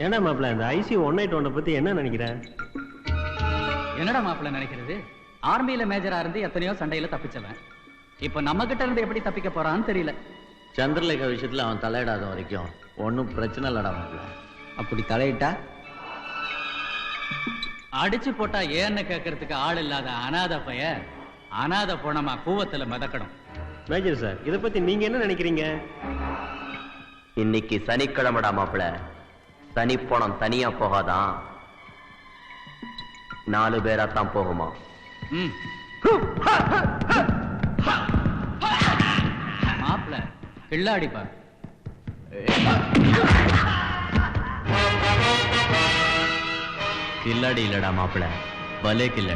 ஏன்னா மாப்பிள்ள இந்த ஐசி 181 பத்தி என்ன நினைக்கிற? என்னடா மாப்பிள்ள நினைக்கிறது? ஆர்மியில மேஜரா இருந்து எத்தனையோ சண்டையில தப்பிச்சவன் இப்ப நம்ம கிட்ட இருந்து எப்படி தப்பிக்க போறான்னு தெரியல. சந்திரலேகா விஷயத்துல அவன் தலையிடாத வரைக்கும் ஒன்னும் பிரச்சனை இல்லடா மாப்பிள்ள. அப்படி தலையிட்டா அடிச்சு போட்டா ஏன்னு கேட்கறதுக்கு ஆள் இல்லாத அனாதை பைய அனாதை போனமா கூவத்துல மிதக்கணும். மேஜர் சார், இத பத்தி நீங்க என்ன நினைக்கிறீங்க? இன்னைக்கு சனிக்கிழமைடா மாப்பிள்ள. சனி போனம் தனியா போகாதான், 4 பேரா தான் போகுமா. மாப்பிள்ள கில்லாடி பாரு. கில்லாடி இல்லடா மாப்பிள்ள, பலே கில்லாடி.